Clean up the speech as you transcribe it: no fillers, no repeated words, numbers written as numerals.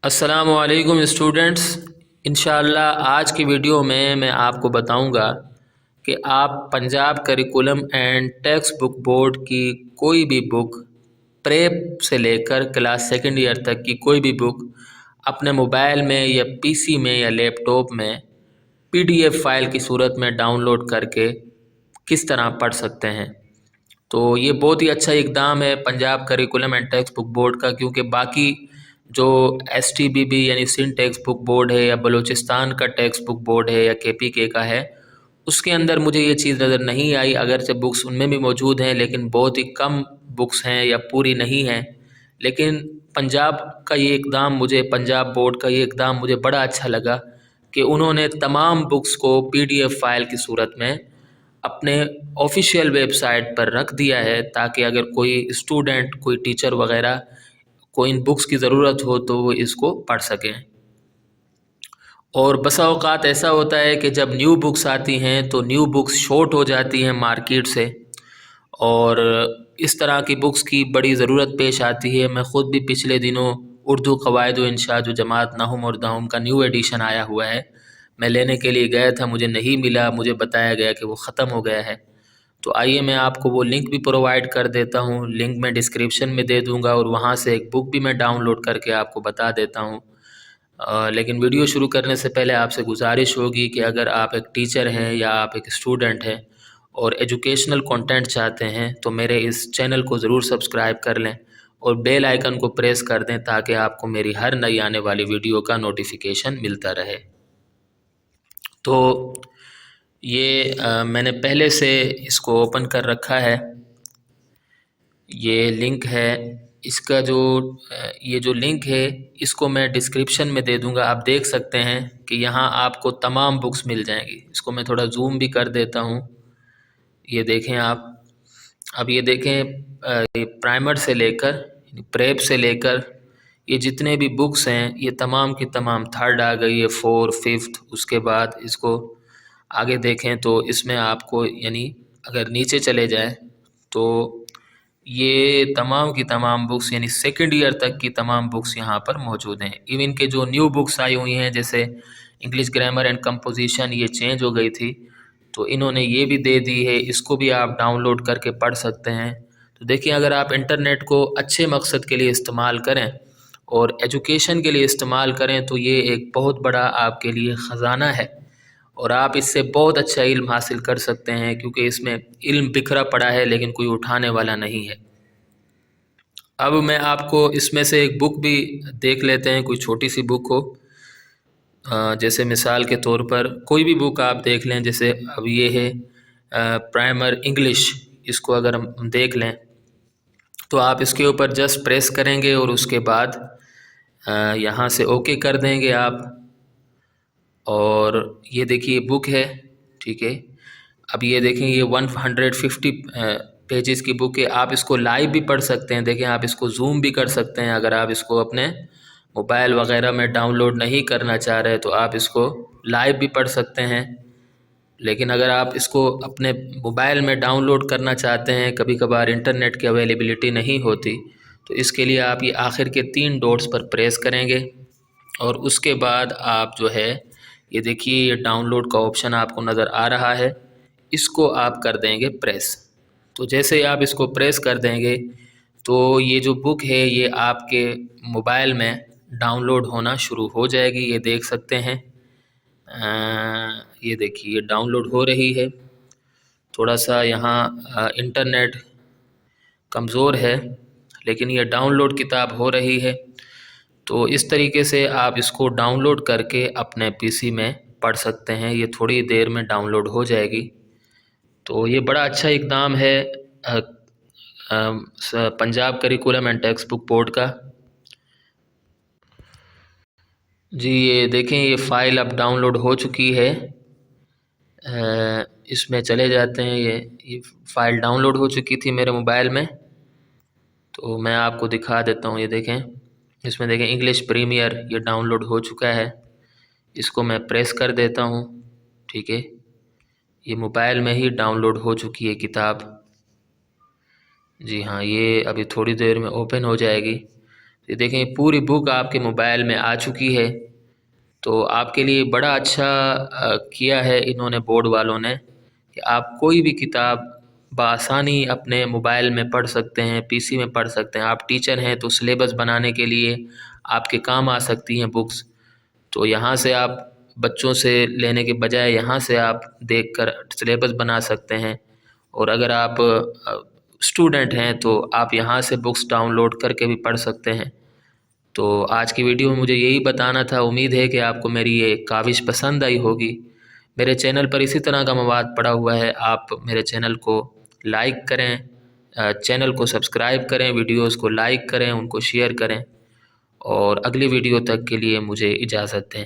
السلام علیکم اسٹوڈنٹس، انشاءاللہ آج کی ویڈیو میں آپ کو بتاؤں گا کہ آپ Punjab curriculum and text book board کی کوئی بھی بک پریپ سے لے کر کلاس سیکنڈ ایئر تک کی کوئی بھی بک اپنے موبائل میں یا پی سی میں یا لیپ ٹاپ میں پی ڈی ایف فائل کی صورت میں ڈاؤن لوڈ کر کے کس طرح پڑھ سکتے ہیں۔ تو یہ بہت ہی اچھا اقدام ہے Punjab curriculum and text book board کا، کیونکہ باقی جو ایس ٹی بی بی یعنی سندھ ٹیکسٹ بک بورڈ ہے یا بلوچستان کا ٹیکسٹ بک بورڈ ہے یا کے پی کے کا ہے، اس کے اندر مجھے یہ چیز نظر نہیں آئی۔ اگرچہ بکس ان میں بھی موجود ہیں لیکن بہت ہی کم بکس ہیں یا پوری نہیں ہیں، لیکن پنجاب کا یہ اقدام پنجاب بورڈ کا یہ اقدام مجھے بڑا اچھا لگا کہ انہوں نے تمام بکس کو پی ڈی ایف فائل کی صورت میں اپنے آفیشیل ویب سائٹ پر رکھ دیا ہے، تاکہ اگر کوئی اسٹوڈنٹ، کوئی ٹیچر وغیرہ کو ان بکس کی ضرورت ہو تو وہ اس کو پڑھ سکیں۔ اور بسا اوقات ایسا ہوتا ہے کہ جب نیو بکس آتی ہیں تو نیو بکس شارٹ ہو جاتی ہیں مارکیٹ سے، اور اس طرح کی بکس کی بڑی ضرورت پیش آتی ہے۔ میں خود بھی پچھلے دنوں اردو قواعد و انشاء جو جماعت نحوم اور دہوم کا نیو ایڈیشن آیا ہوا ہے، میں لینے کے لیے گیا تھا، مجھے نہیں ملا، مجھے بتایا گیا کہ وہ ختم ہو گیا ہے۔ تو آئیے میں آپ کو وہ لنک بھی پرووائڈ کر دیتا ہوں، لنک میں ڈسکرپشن میں دے دوں گا، اور وہاں سے ایک بک بھی میں ڈاؤن لوڈ کر کے آپ کو بتا دیتا ہوں۔ لیکن ویڈیو شروع کرنے سے پہلے آپ سے گزارش ہوگی کہ اگر آپ ایک ٹیچر ہیں یا آپ ایک اسٹوڈنٹ ہیں اور ایجوکیشنل کنٹینٹ چاہتے ہیں تو میرے اس چینل کو ضرور سبسکرائب کر لیں اور بیل آئیکن کو پریس کر دیں، تاکہ آپ کو میری ہر نئی آنے والی ویڈیو کا نوٹیفیکیشن ملتا رہے۔ تو یہ میں نے پہلے سے اس کو اوپن کر رکھا ہے، یہ لنک ہے اس کا، یہ جو لنک ہے اس کو میں ڈسکرپشن میں دے دوں گا۔ آپ دیکھ سکتے ہیں کہ یہاں آپ کو تمام بکس مل جائیں گی۔ اس کو میں تھوڑا زوم بھی کر دیتا ہوں، یہ دیکھیں آپ۔ اب یہ دیکھیں پرائمر سے لے کر، پریپ سے لے کر یہ جتنے بھی بکس ہیں یہ تمام کی تمام، تھرڈ آ گئی ہے، 4، 5، اس کے بعد اس کو آگے دیکھیں تو اس میں آپ کو یعنی اگر نیچے چلے جائیں تو یہ تمام کی تمام بکس یعنی سیکنڈ ایئر تک کی تمام بکس یہاں پر موجود ہیں۔ ایون کہ جو نیو بکس آئی ہوئی ہیں جیسے انگلش گرامر اینڈ کمپوزیشن، یہ چینج ہو گئی تھی تو انہوں نے یہ بھی دے دی ہے، اس کو بھی آپ ڈاؤن لوڈ کر کے پڑھ سکتے ہیں۔ تو دیکھیں اگر آپ انٹرنیٹ کو اچھے مقصد کے لیے استعمال کریں اور ایجوکیشن کے لیے استعمال کریں تو یہ ایک بہت بڑا آپ کے لیے خزانہ ہے، اور آپ اس سے بہت اچھا علم حاصل کر سکتے ہیں، کیونکہ اس میں علم بکھرا پڑا ہے لیکن کوئی اٹھانے والا نہیں ہے۔ اب میں آپ کو اس میں سے ایک بک بھی دیکھ لیتے ہیں، کوئی چھوٹی سی بک ہو، جیسے مثال کے طور پر کوئی بھی بک آپ دیکھ لیں، جیسے اب یہ ہے پرائمر انگلش، اس کو اگر ہم دیکھ لیں تو آپ اس کے اوپر جسٹ پریس کریں گے اور اس کے بعد یہاں سے اوکے کر دیں گے آپ، اور یہ دیکھیے بک ہے، ٹھیک ہے۔ اب یہ دیکھیں یہ 150 پیجز کی بک ہے، آپ اس کو لائیو بھی پڑھ سکتے ہیں۔ دیکھیں آپ اس کو زوم بھی کر سکتے ہیں، اگر آپ اس کو اپنے موبائل وغیرہ میں ڈاؤن لوڈ نہیں کرنا چاہ رہے تو آپ اس کو لائیو بھی پڑھ سکتے ہیں۔ لیکن اگر آپ اس کو اپنے موبائل میں ڈاؤن لوڈ کرنا چاہتے ہیں، کبھی کبھار انٹرنیٹ کی اویلیبلٹی نہیں ہوتی، تو اس کے لیے آپ یہ آخر کے 3 ڈاٹس پر پریس کریں گے، اور اس کے بعد آپ جو ہے یہ دیکھیے یہ ڈاؤن لوڈ کا آپشن آپ کو نظر آ رہا ہے، اس کو آپ کر دیں گے پریس۔ تو جیسے ہی آپ اس کو پریس کر دیں گے تو یہ جو بک ہے یہ آپ کے موبائل میں ڈاؤن لوڈ ہونا شروع ہو جائے گی، یہ دیکھ سکتے ہیں۔ یہ دیکھیے یہ ڈاؤن لوڈ ہو رہی ہے، تھوڑا سا یہاں انٹرنیٹ کمزور ہے لیکن یہ ڈاؤن لوڈ کتاب ہو رہی ہے۔ تو اس طریقے سے آپ اس کو ڈاؤن لوڈ کر کے اپنے پی سی میں پڑھ سکتے ہیں، یہ تھوڑی دیر میں ڈاؤن لوڈ ہو جائے گی۔ تو یہ بڑا اچھا اقدام ہے Punjab curriculum and text book board کا۔ جی یہ دیکھیں یہ فائل اب ڈاؤن لوڈ ہو چکی ہے، اس میں چلے جاتے ہیں، یہ فائل ڈاؤن لوڈ ہو چکی تھی میرے موبائل میں، تو میں آپ کو دکھا دیتا ہوں۔ یہ دیکھیں اس میں دیکھیں انگلش پریمیئر یہ ڈاؤن لوڈ ہو چکا ہے، اس کو میں پریس کر دیتا ہوں، ٹھیک ہے۔ یہ موبائل میں ہی ڈاؤن لوڈ ہو چکی ہے کتاب، جی ہاں، یہ ابھی تھوڑی دیر میں اوپن ہو جائے گی۔ یہ دیکھیں پوری بک آپ کے موبائل میں آ چکی ہے۔ تو آپ کے لیے بڑا اچھا کیا ہے انہوں نے بورڈ والوں نے کہ آپ کوئی بھی کتاب بآسانی اپنے موبائل میں پڑھ سکتے ہیں، پی سی میں پڑھ سکتے ہیں۔ آپ ٹیچر ہیں تو سلیبس بنانے کے لیے آپ کے کام آ سکتی ہیں بکس، تو یہاں سے آپ بچوں سے لینے کے بجائے یہاں سے آپ دیکھ کر سلیبس بنا سکتے ہیں۔ اور اگر آپ اسٹوڈنٹ ہیں تو آپ یہاں سے بکس ڈاؤن لوڈ کر کے بھی پڑھ سکتے ہیں۔ تو آج کی ویڈیو میں مجھے یہی بتانا تھا، امید ہے کہ آپ کو میری یہ کاوش پسند آئی ہوگی۔ میرے چینل پر اسی طرح کا مواد پڑا ہوا ہے، آپ میرے چینل کو لائک کریں، چینل کو سبسکرائب کریں، ویڈیوز کو لائک کریں، ان کو شیئر کریں، اور اگلی ویڈیو تک کے لیے مجھے اجازت دیں۔